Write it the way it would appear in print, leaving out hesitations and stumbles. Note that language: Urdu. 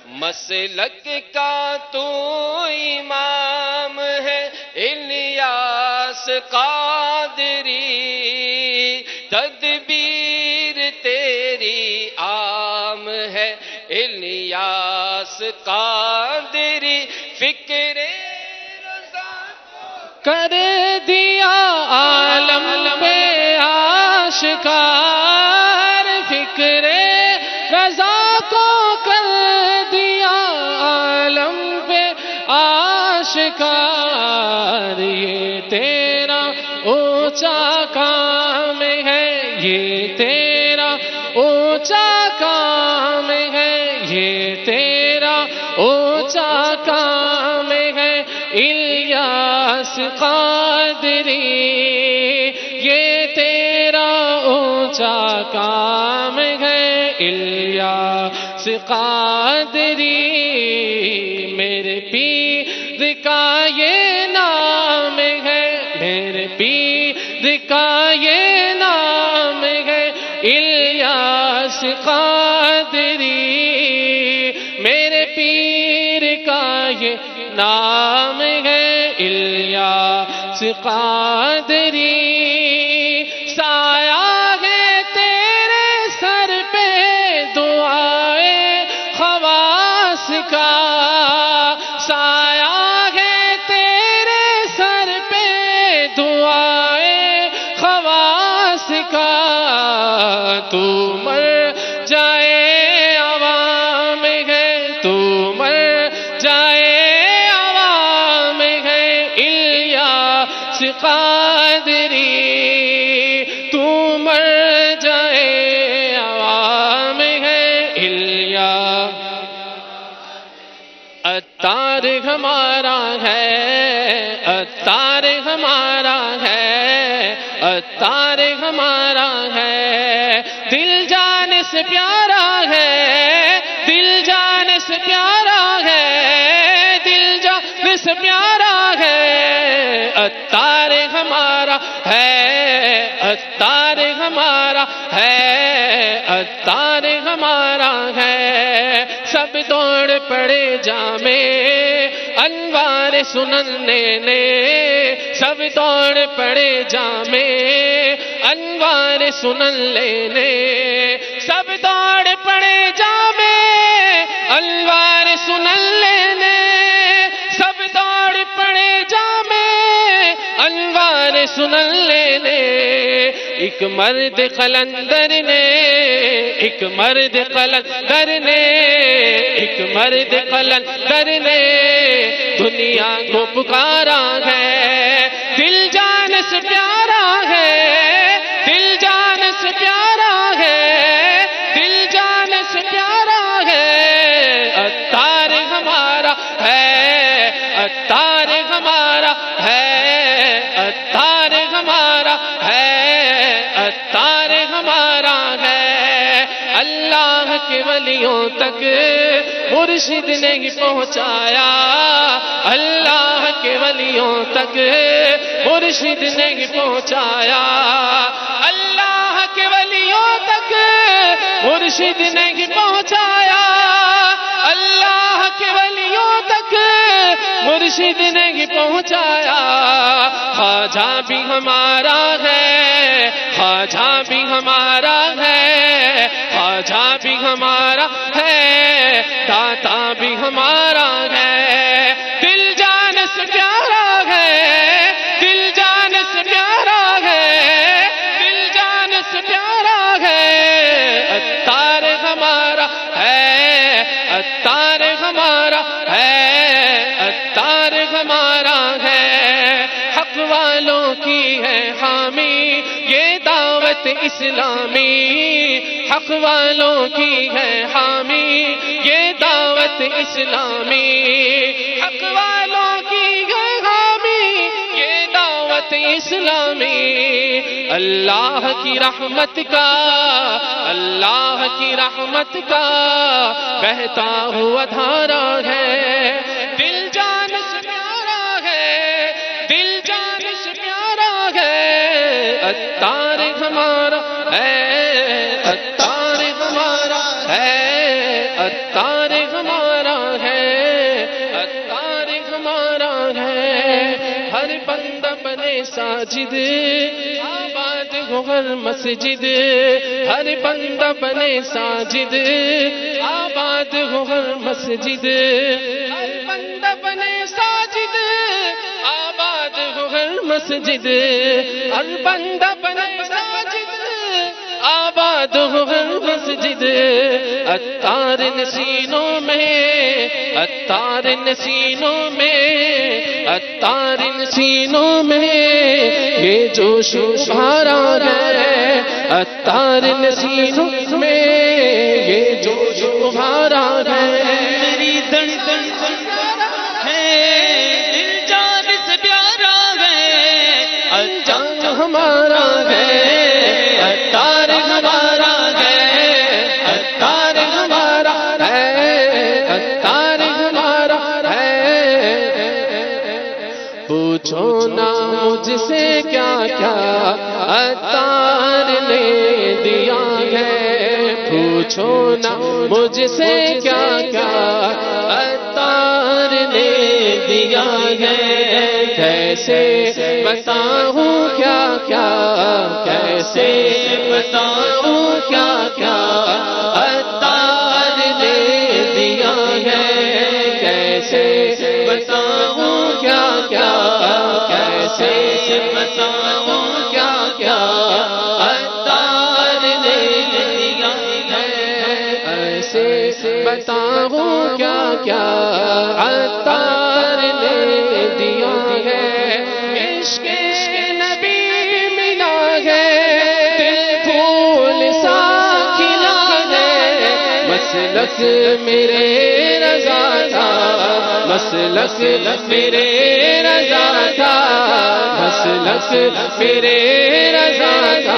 مسلک کا تو امام ہے الیاس قادری، تدبیر تیری عام ہے الیاس قادری، فکر رضا کر دیا عالم پہ آشکار، فکر رضا کو کر دیا عالم پہ آشکار، یہ تیرا اونچا کام ہے، یہ تیرا اونچا کام ہے، یہ تیرا اونچا کام ہے الیاس قادری، یہ تیرا اونچا کام ہے الیاس قادری، میرے پیر کا یہ نام ہے، میرے پیر کا یہ نام ہے الیاس قادری، میرے پیر کا یہ نام ہے الیاس قادری، سایہ ہے تیرے سر پہ دعائے خواص کا، سایہ ہے تیرے سر پہ دعائے خواص کا، تو مر جائے عوام ہے، تو مر جائے عوام ہے الیاس قادری، تو مر جائے عوام ہے الیاس، عطار ہمارا ہے، عطار ہمارا ہے، عطار ہمارا ہے، دل جان سے پیارا ہے، دل جان سے پیارا ہے، دل جان سے پیارا ہے، عطار ہمارا ہے، عطار ہمارا ہے، عطار ہمارا ہے، سب دوڑ پڑے جامے انوار سنن لینے، سب دوڑ پڑے جامے انوار سنن لینے، سب دوڑ پڑے جامے انوار سنن لینے، سب دوڑ پڑے جامے انوار سنن لینے، ایک مرد قلندر نے، ایک مرد قلندر نے، ایک مرد قلندر نے دنیا کو پکارا ہے، دل جان سے پیارا ہے، دل جان سے پیارا ہے، دل جان سے پیارا ہے، عطار ہمارا ہے، عطار ہمارا ہے، عطار ہمارا ہے، عطار ہمارا ہے، اللہ کے ولیوں تک مرشد نے ہی پہنچایا، اللہ کے ولیوں تک مرشد نے ہی پہنچایا، اللہ کے ولیوں تک مرشد نے ہی پہنچایا، اللہ کے ولیوں تک مرشد نے ہی پہنچایا، خواجہ بھی ہمارا ہے، خواجہ بھی ہمارا ہے، خواجہ بھی ہمارا ہے، داتا بھی ہمارا ہے، دل جان سے پیارا ہے، دل جان سے پیارا ہے، دل جان سے پیارا ہے، عطار ہمارا ہے، عطار ہمارا ہے، عطار ہمارا ہے، حق والوں کی ہے حامی یہ دعوت اسلامی، حق والوں کی ہے حامی یہ دعوت اسلامی، حق والوں کی ہے حامی یہ دعوت اسلامی، اللہ کی رحمت کا، اللہ کی رحمت کا بہتا ہوا دھارا ہے، دل جان سے پیارا ہے، دل جان سے پیارا ہے، عطار ہمارا ہے، عطار ہمارا ہے، عطار ہمارا بنے ساجد آباد ہو ہر مسجد ہر بندہ بنے ساجد آباد ہو ہر مسجد ہر بندہ بنے ساجد آباد ہو ہر مسجد ہر بندہ بنے ساجد آباد ہو ہر مسجد عطار نسینوں میں عطار نسینوں میں عطار نسینوں میں یہ جوش بھرا ہے عطار نسینوں میں یہ جوش بھرا ہے میری دن دن ہے دل جان سے پیارا ہے جان ہمارا ہے عطار ہمارا ہے عطار ہمارا ہے عطار ہمارا ہے پوچھو نا مجھ سے کیا کیا عطار نے دیا ہے پوچھو نا مجھ سے کیا کیا عطار نے دیا ہے کیسے بتاؤں کیا کیا کیسے بتاؤں کیا کیا عطار نے دیا ہے کیسے بتاؤں کیا کیا کیسے بتاؤں کیا کیا عطار نے دیا ہے ایسے بتاؤں کیا کیا عطار نے دیا ہے عشق نبی ملا ہے دل پھول سا کھلا ہے مسلک میرے رضا تھا مسلک میرے رضا تھا مسلک میرے رضا تھا